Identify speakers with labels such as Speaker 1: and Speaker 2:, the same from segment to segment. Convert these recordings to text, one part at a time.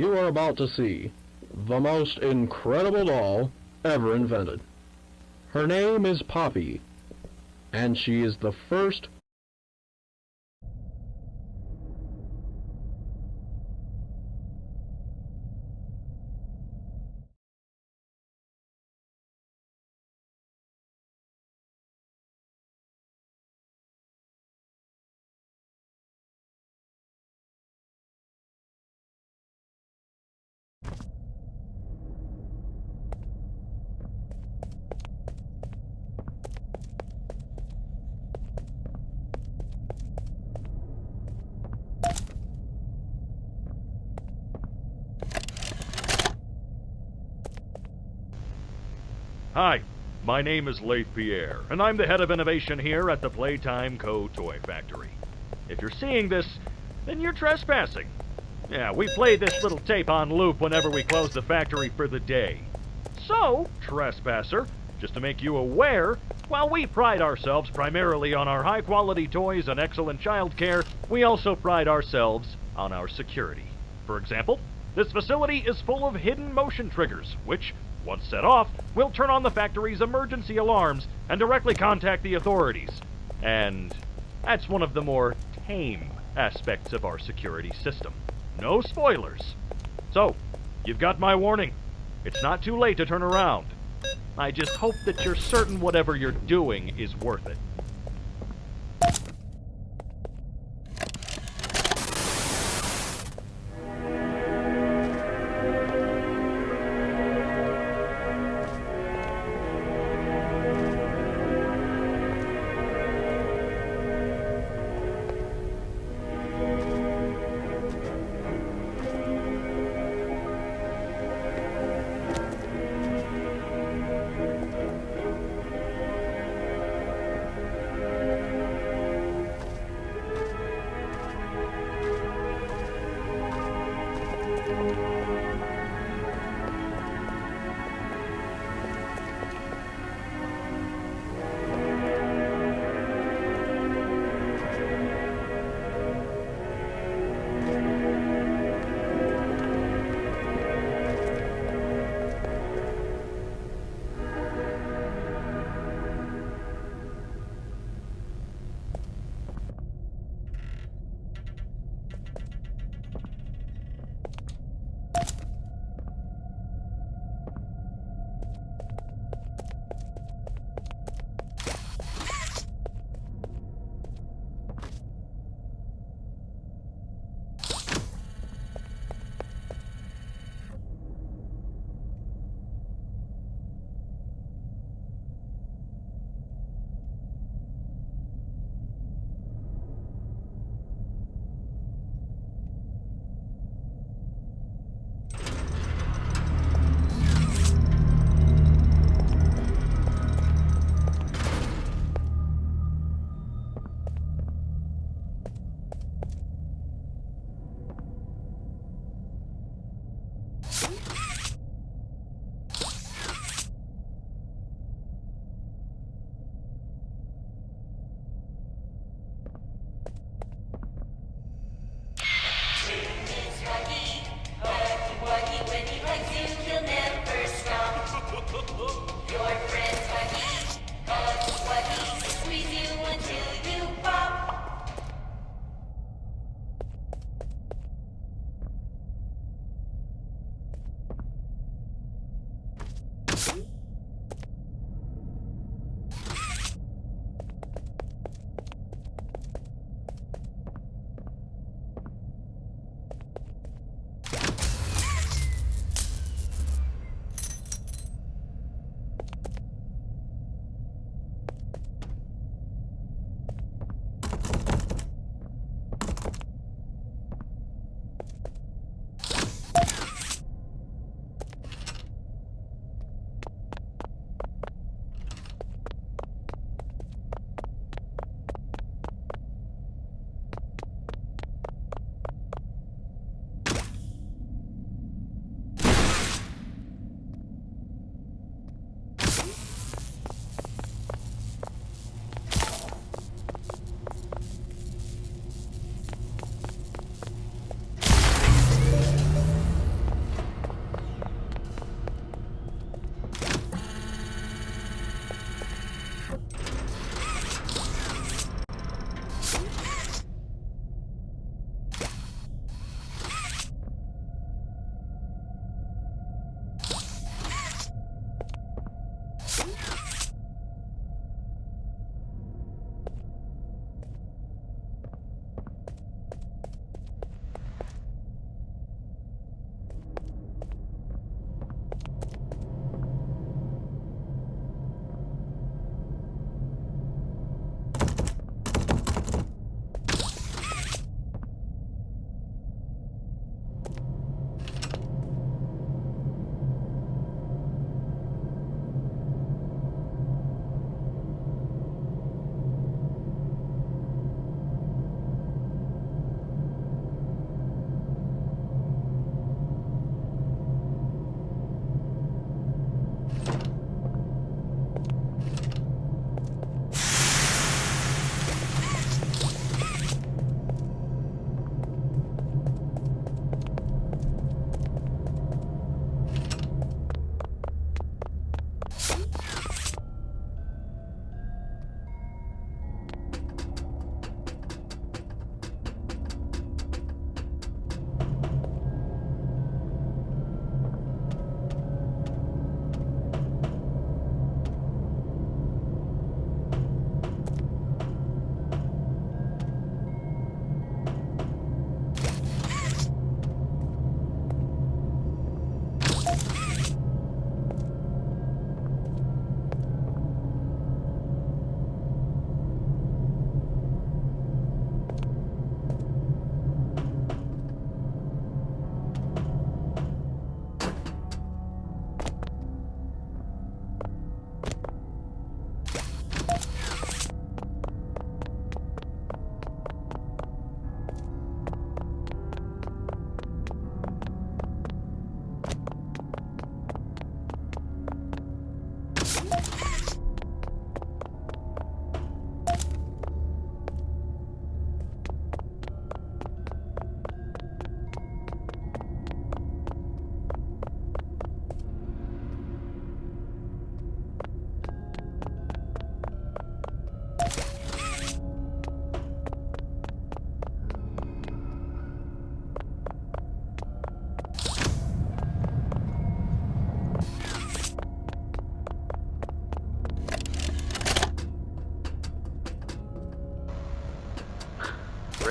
Speaker 1: You are about to see the most incredible doll ever invented. Her name is Poppy, and she is the first
Speaker 2: Hi, my name is Leif Pierre, and I'm the head of innovation here at the Playtime Co. Toy Factory. If you're seeing this, then you're trespassing. Yeah, we play this little tape on loop whenever we close the factory for the day. So, trespasser, just to make you aware, while we pride ourselves primarily on our high-quality toys and excellent childcare, we also pride ourselves on our security. For example, this facility is full of hidden motion triggers, which, once set off, will turn on the factory's emergency alarms and directly contact the authorities. And that's one of the more tame aspects of our security system. No spoilers. So, you've got my warning. It's not too late to turn around. I just hope that you're certain whatever you're doing is worth it.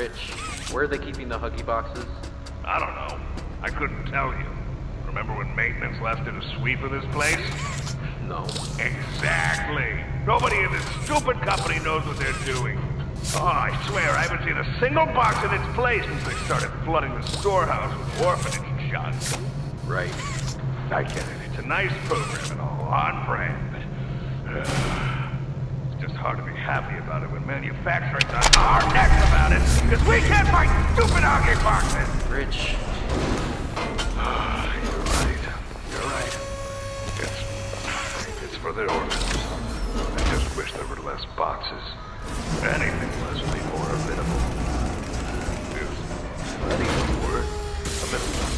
Speaker 3: Rich, where are they keeping the Huggy boxes?
Speaker 4: I don't know. I couldn't tell you. Remember when maintenance left did a sweep of this place?
Speaker 3: No.
Speaker 4: Exactly. Nobody in this stupid company knows what they're doing. Oh, I swear I haven't seen a single box in its place since they started flooding the storehouse with orphanage junk.
Speaker 3: Right.
Speaker 4: I get it. It's a nice program and all on brand, but it's just hard to be happy about it when manufacturing's on our necks about it, because we can't find stupid hockey boxes.
Speaker 3: Rich.
Speaker 4: You're right. It's for the orphans. I just wish there were less boxes. Anything less would be more amenable. Is that even a word? Amenable.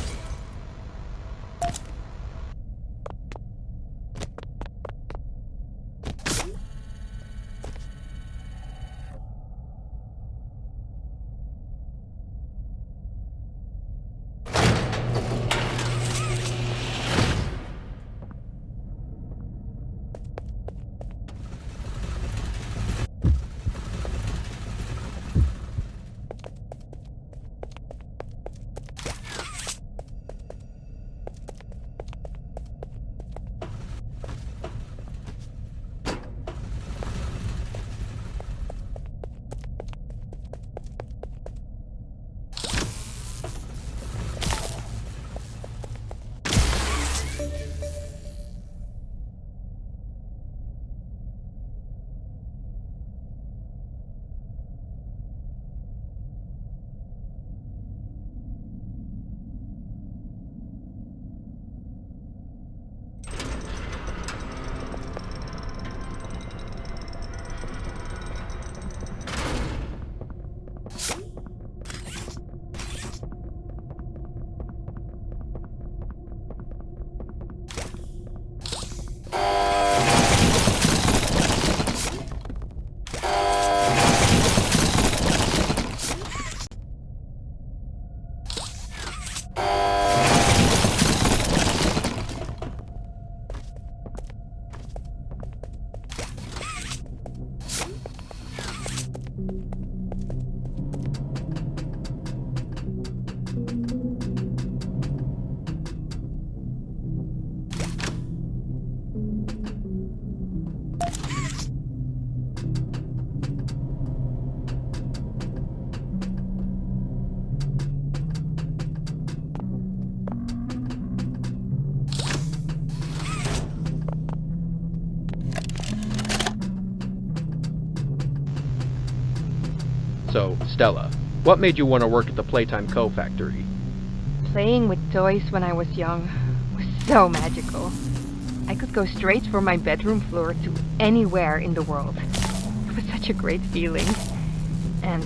Speaker 5: So, Stella, what made you want to work at the Playtime Co. factory?
Speaker 6: Playing with toys when I was young was so magical. I could go straight from my bedroom floor to anywhere in the world. It was such a great feeling. And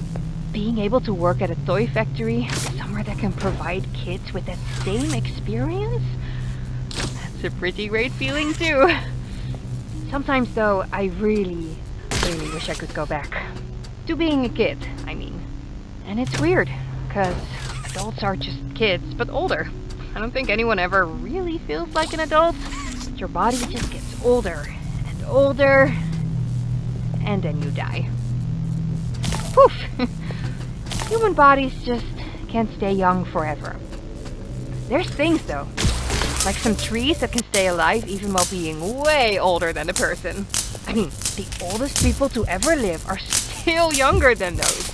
Speaker 6: being able to work at a toy factory, somewhere that can provide kids with that same experience, that's a pretty great feeling too. Sometimes though, I really wish I could go back. To being a kid, I mean. And it's weird, because adults are just kids, but older. I don't think anyone ever really feels like an adult. Your body just gets older and older, and then you die. Poof! Human bodies just can't stay young forever. There's things though, like some trees that can stay alive even while being way older than a person. I mean, the oldest people to ever live are still younger than those.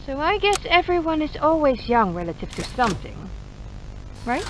Speaker 6: So I guess everyone is always young relative to something, right?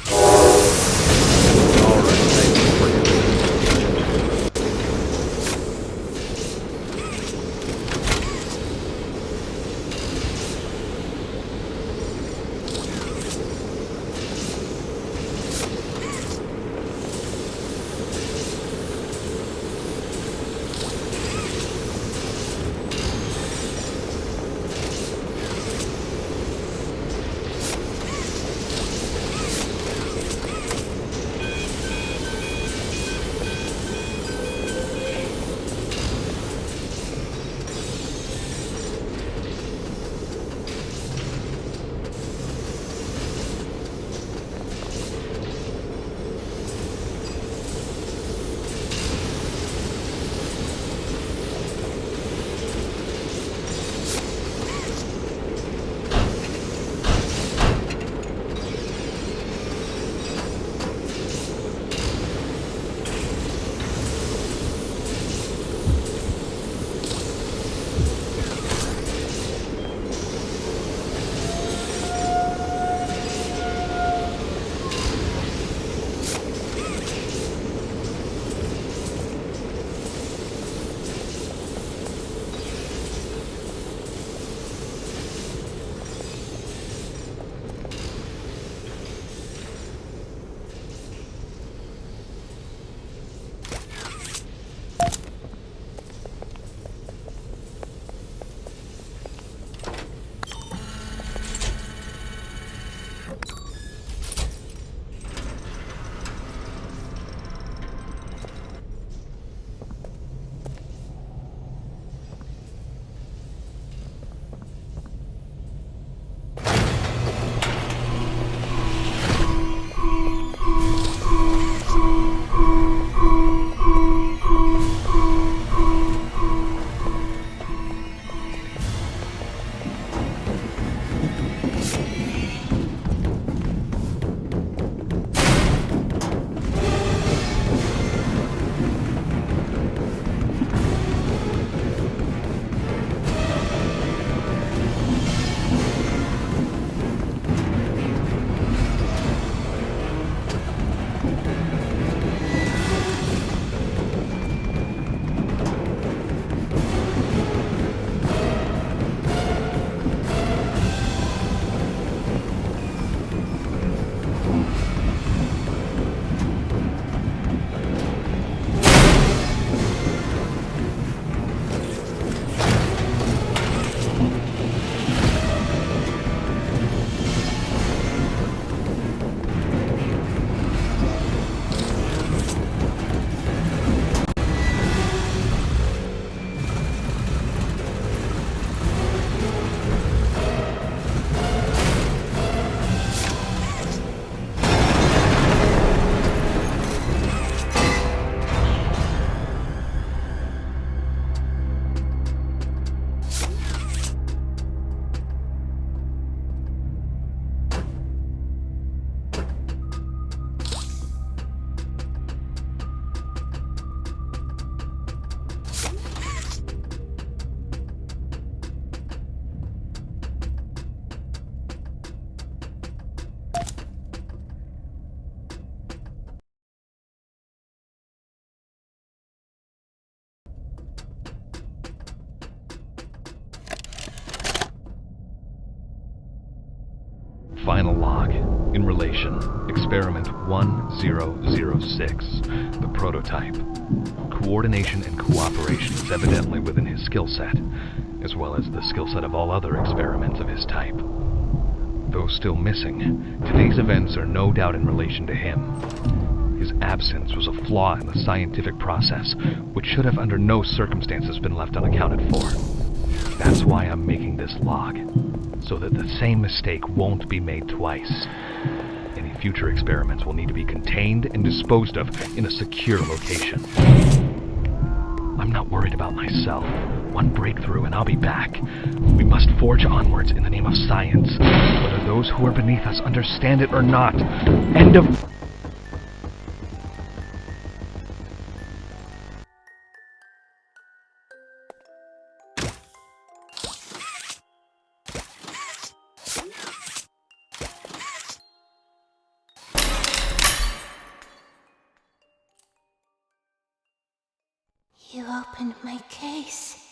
Speaker 7: simulation, experiment 1006, the prototype. Coordination and cooperation is evidently within his skill set, as well as the skill set of all other experiments of his type. Though still missing, today's events are no doubt in relation to him. His absence was a flaw in the scientific process, which should have under no circumstances been left unaccounted for. That's why I'm making this log, so that the same mistake won't be made twice. Any future experiments will need to be contained and disposed of in a secure location. I'm not worried about myself. One breakthrough and I'll be back. We must forge onwards in the name of science, whether those who are beneath us understand it or not. End of...
Speaker 8: You opened my case.